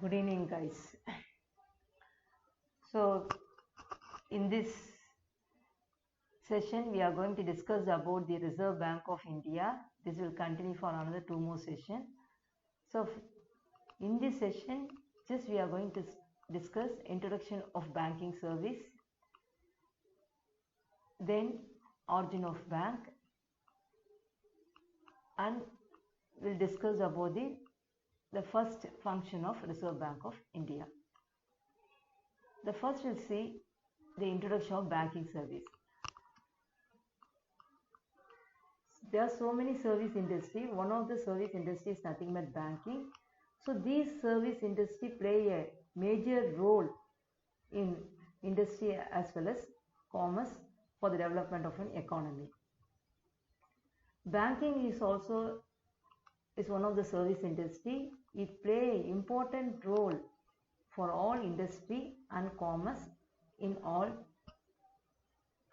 Good evening, guys. So, in this session, we are going to discuss about the Reserve Bank of India. This will continue for another 2 more sessions. So, in this session, just we are going to discuss introduction of banking service, then origin of bank, and we'll discuss about the first function of Reserve Bank of India. The first we'll see the introduction of banking service. There are so many service industry. One of the service industry is nothing but banking. So these service industry play a major role in industry as well as commerce for the development of an economy. Banking is one of the service industry. It play an important role for all industry and commerce in all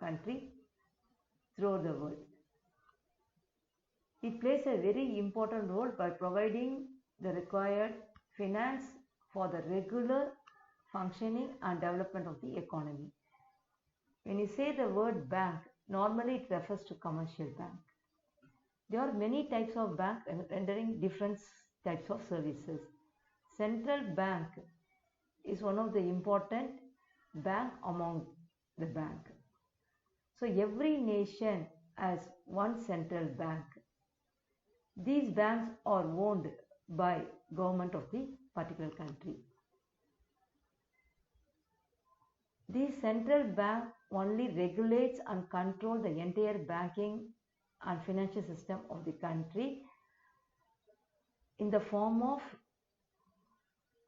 country throughout the world. It plays a very important role by providing the required finance for the regular functioning and development of the economy. When you say the word bank, normally it refers to commercial bank. There are many types of bank rendering different types of services. Central bank is one of the important bank among the bank. So every nation has one central bank. These banks are owned by government of the particular country. The central bank only regulates and controls the entire banking and financial system of the country in the form of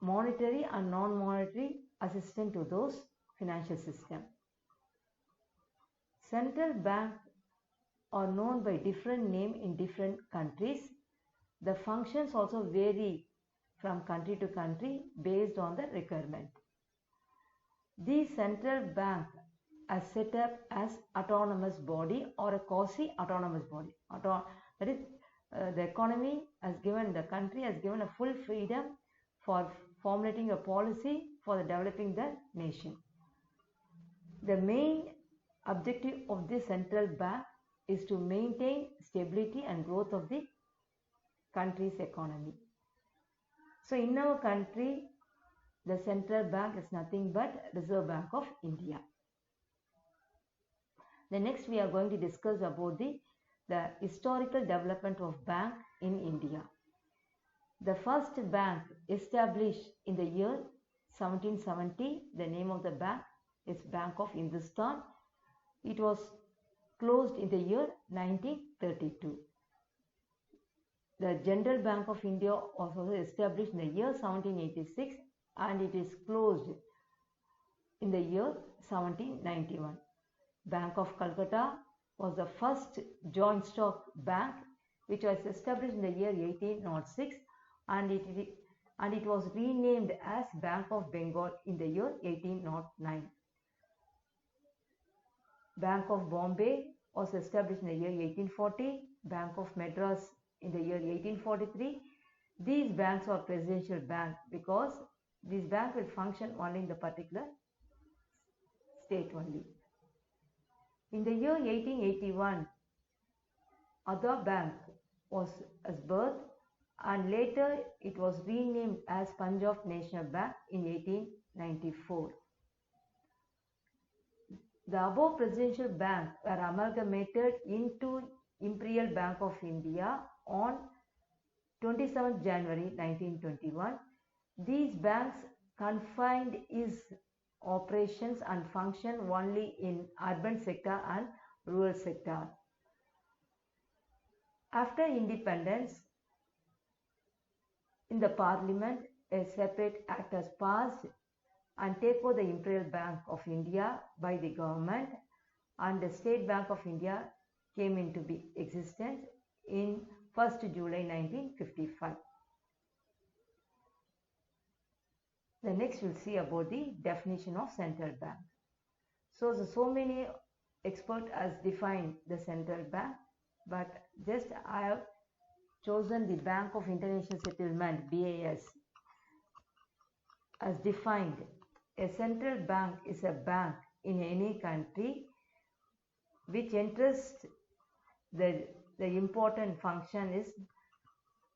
monetary and non-monetary assistance to those financial system. Central bank are known by different name in different countries. The functions also vary from country to country based on the requirement. The central bank are set up as autonomous body or a quasi-autonomous body. That is, the economy has given, the country has given a full freedom for formulating a policy for the developing the nation. The main objective of the central bank is to maintain stability and growth of the country's economy. So in our country, the central bank is nothing but Reserve Bank of India. The next we are going to discuss about the historical development of bank in India. The first bank established in the year 1770, the name of the bank is Bank of Hindustan. It was closed in the year 1932. The General Bank of India was also established in the year 1786 and it is closed in the year 1791. Bank of Calcutta was the first joint stock bank which was established in the year 1806 and it was renamed as Bank of Bengal in the year 1809. Bank of Bombay was established in the year 1840, Bank of Madras in the year 1843. These banks are presidential bank because this bank will function only in the particular state only. In the year 1881, Aadhaar Bank was as birth and later it was renamed as Punjab National Bank in 1894. The above presidential banks were amalgamated into Imperial Bank of India on 27 January 1921. These banks confined its operations and function only in urban sector and rural sector. After independence, in the Parliament, a separate act was passed and take over the Imperial Bank of India by the government, and the State Bank of India came into existence in 1st July 1955. The next we'll see about the definition of central bank. So many experts has defined the central bank, but just I have chosen the Bank of International Settlement, BIS. as defined, a central bank is a bank in any country which interests the important function is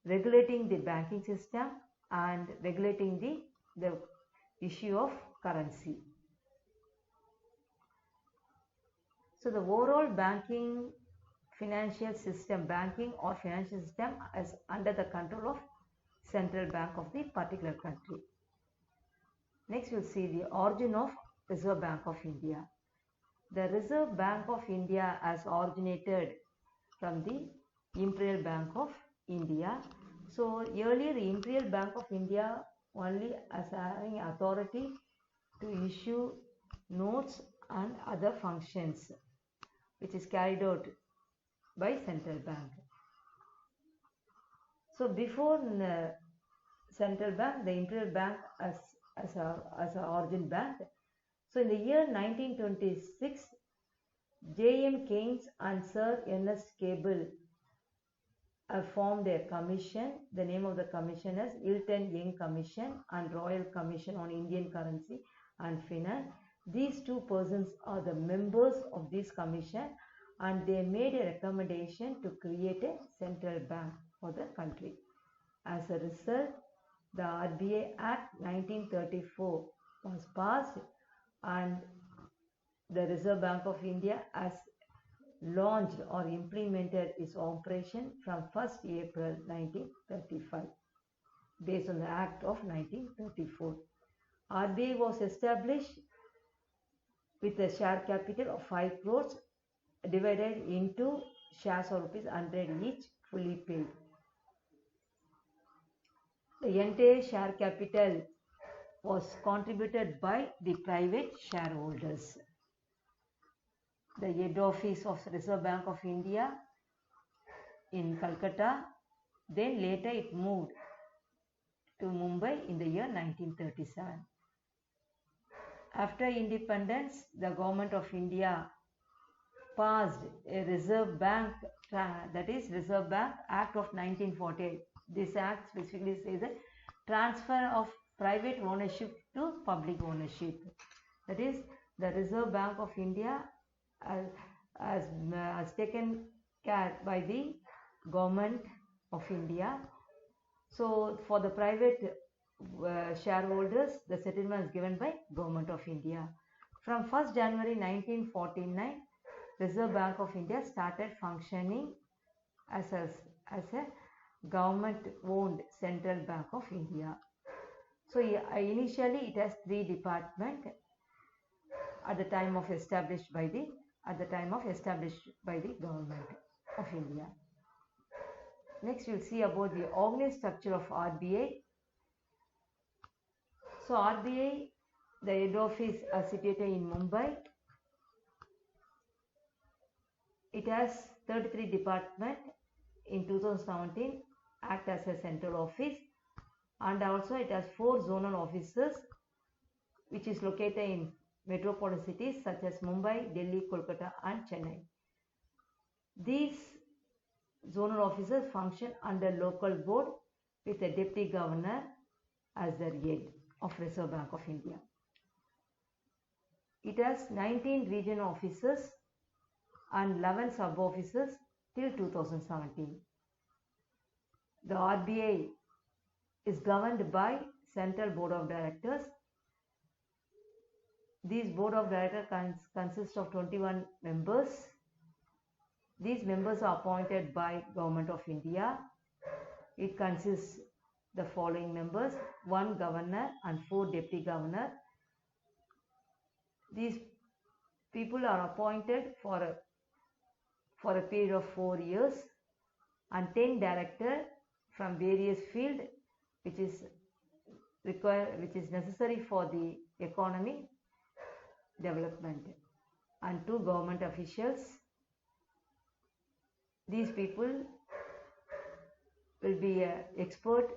regulating the banking system and regulating the issue of currency. So the overall financial system is under the control of central bank of the particular country. Next we'll see the origin of Reserve Bank of India. The Reserve Bank of India has originated from the Imperial Bank of India. So earlier the Imperial Bank of India only as having authority to issue notes and other functions which is carried out by central bank. So before the central bank, the Imperial Bank as a origin bank. So in the year 1926, J.M. Keynes and Sir Ernest Cable have formed a commission. The name of the commission is Hilton-Young Commission and Royal Commission on Indian Currency and Finance. These two persons are the members of this commission and they made a recommendation to create a central bank for the country. As a result, the RBI Act 1934 was passed and the Reserve Bank of India has launched or implemented its operation from 1st April 1935 based on the Act of 1934. RBI was established with a share capital of 5 crores divided into shares of rupees 100 each fully paid. The entire share capital was contributed by the private shareholders. The head office of Reserve Bank of India in Calcutta, then later it moved to Mumbai in the year 1937. After independence, the government of India passed a Reserve Bank, that is Reserve Bank Act of 1948. This act specifically says that transfer of private ownership to public ownership. That is, the Reserve Bank of India has taken care by the government of India. So for the private shareholders, the settlement is given by government of India. From 1st January 1949, Reserve Bank of India started functioning as a government-owned Central Bank of India. So initially it has 3 departments at the time of established by the government of India. Next we'll see about the organized structure of RBI. So RBI, the head office is situated in Mumbai. It has 33 departments. In 2017 act as a central office, and also it has 4 zonal offices which is located in metropolitan cities such as Mumbai, Delhi, Kolkata and Chennai. These zonal offices function under local board with a deputy governor as the head of Reserve Bank of India. It has 19 regional offices and 11 sub-offices till 2017. The RBI is governed by Central Board of Directors. These Board of Directors consist of 21 members. These members are appointed by Government of India. It consists the following members: 1 governor and 4 deputy governor. These people are appointed for a period of 4 years, and 10 directors from various fields which is necessary for the economy development, and 2 government officials. These people will be an expert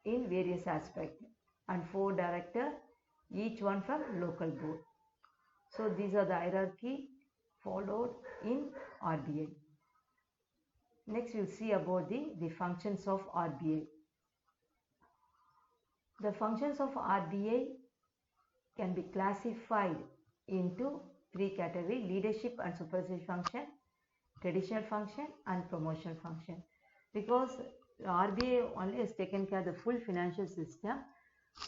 in various aspects, and 4 directors, each one from local board. So these are the hierarchy followed in RBI. Next we'll see about the functions of RBI. The functions of RBI can be classified into three categories: leadership and supervisory function, traditional function, and promotional function. Because RBI only has taken care of the full financial system,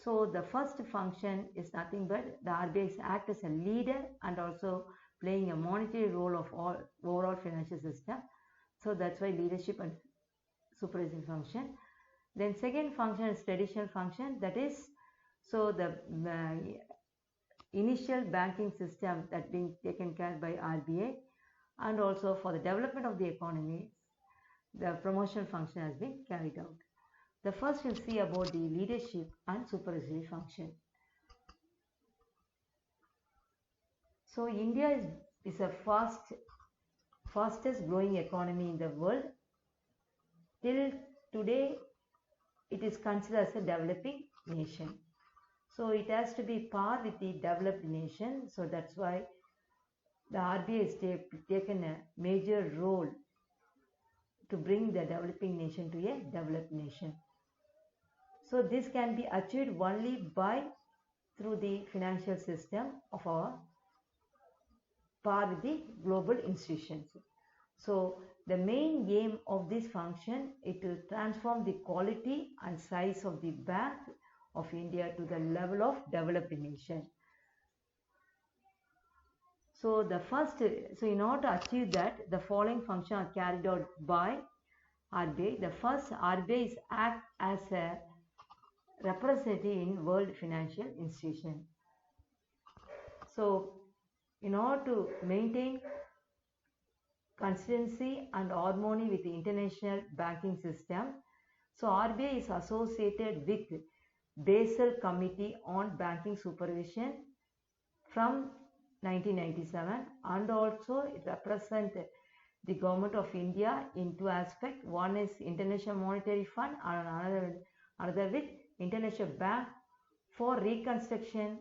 so the first function is nothing but the RBI act as a leader and also playing a monetary role of all overall financial system. So that's why leadership and supervisory function. Then second function is traditional function, that is, so the initial banking system that being taken care by RBI, and also for the development of the economy, the promotional function has been carried out. The first we'll see about the leadership and supervisory function. So India is a fastest growing economy in the world. Till today, it is considered as a developing nation. So it has to be par with the developed nation. So that's why the RBI has taken a major role to bring the developing nation to a developed nation. So this can be achieved only through the financial system of our par with the global institutions. So the main aim of this function is to transform the quality and size of the Bank of India to the level of developed nation. So in order to achieve that, the following functions are carried out by RBI. The first, RBI is act as a representative in world financial institution. So in order to maintain consistency and harmony with the international banking system, so RBI is associated with Basel Committee on Banking Supervision from 1997, and also it represents the government of India in two aspects. One is International Monetary Fund and another with International Bank for Reconstruction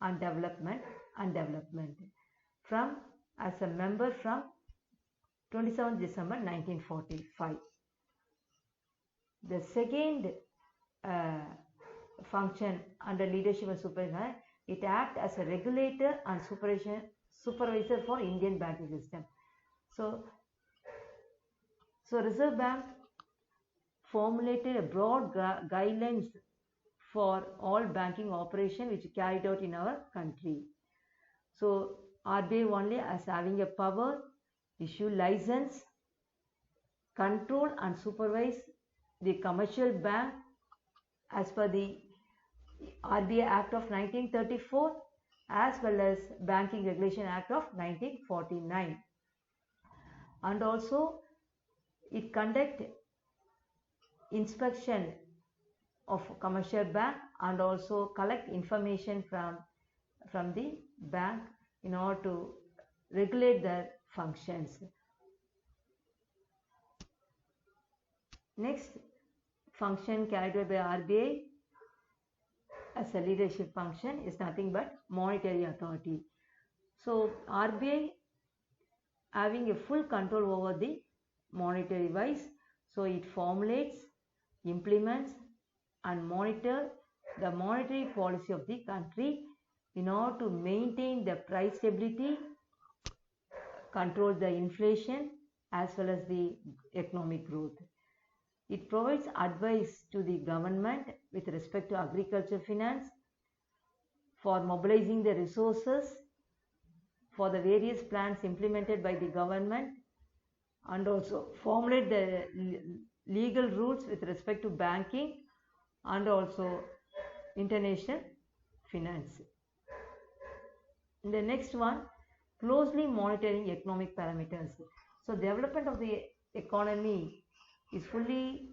and Development from as a member from 27 December 1945. The second function under leadership and supervision, it acts as a regulator and supervisor for Indian banking system. So Reserve Bank formulated a broad guidelines for all banking operation which carried out in our country. So RBI only as having a power, issue license, control and supervise the commercial bank as per the RBI Act of 1934 as well as Banking Regulation Act of 1949. And also it conduct inspection of commercial bank and also collect information from the bank in order to regulate their functions. Next function carried out by RBI as a leadership function is nothing but monetary authority. So RBI having a full control over the monetary wise, so it formulates, implements and monitor the monetary policy of the country in order to maintain the price stability, control the inflation as well as the economic growth. It provides advice to the government with respect to agriculture finance, for mobilizing the resources for the various plans implemented by the government, and also formulate the legal rules with respect to banking and also international finance. The next one, closely monitoring economic parameters. So development of the economy is fully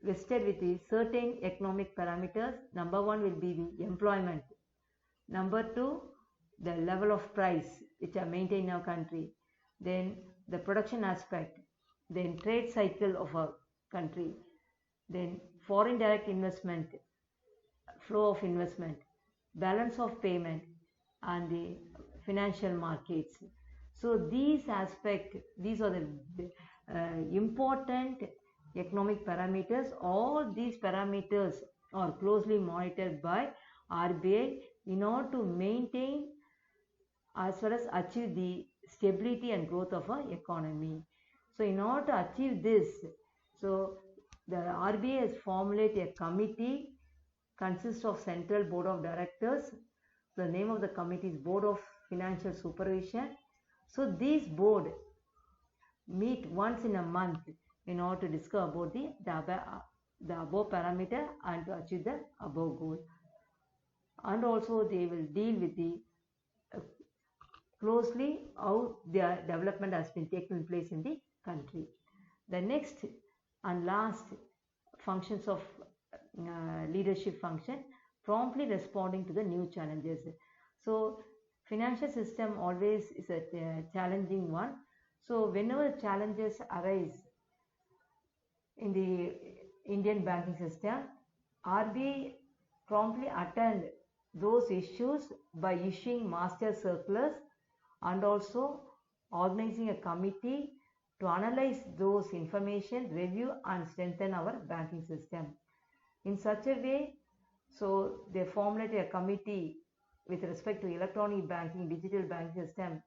vested with the certain economic parameters. Number one will be the employment. Number two, the level of price which are maintained in our country. Then the production aspect. Then trade cycle of our country. Then foreign direct investment, flow of investment, balance of payment and the financial markets. So these aspects, these are the important economic parameters. All these parameters or closely monitored by RBI in order to maintain as well as achieve the stability and growth of our economy. So in order to achieve this, so the RBI has formulated a committee consists of Central Board of Directors. The name of the committee is Board of Financial Supervision. So this board meet once in a month in order to discuss about the above parameter and to achieve the above goal. And also they will deal with the closely how their development has been taken place in the country. The next and last functions of leadership function, promptly responding to the new challenges. So financial system always is a challenging one. So whenever challenges arise in the Indian banking system, RBI promptly attend those issues by issuing master circulars and also organizing a committee to analyze those information, review and strengthen our banking system. In such a way, so they formulated a committee with respect to electronic banking, digital banking system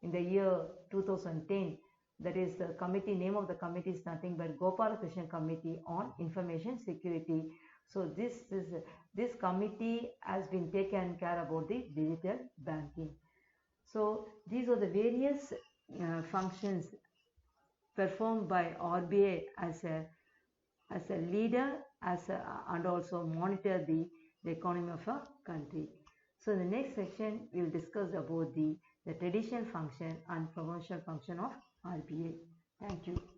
in the year 2010. That is the committee, name of the committee is nothing but Gopalakrishnan Committee on Information Security. So this committee has been taken care about the digital banking. So these are the various functions performed by RBI as a leader and also monitor the economy of a country. So in the next section we will discuss about the traditional function and promotional function of RBI. Thank you.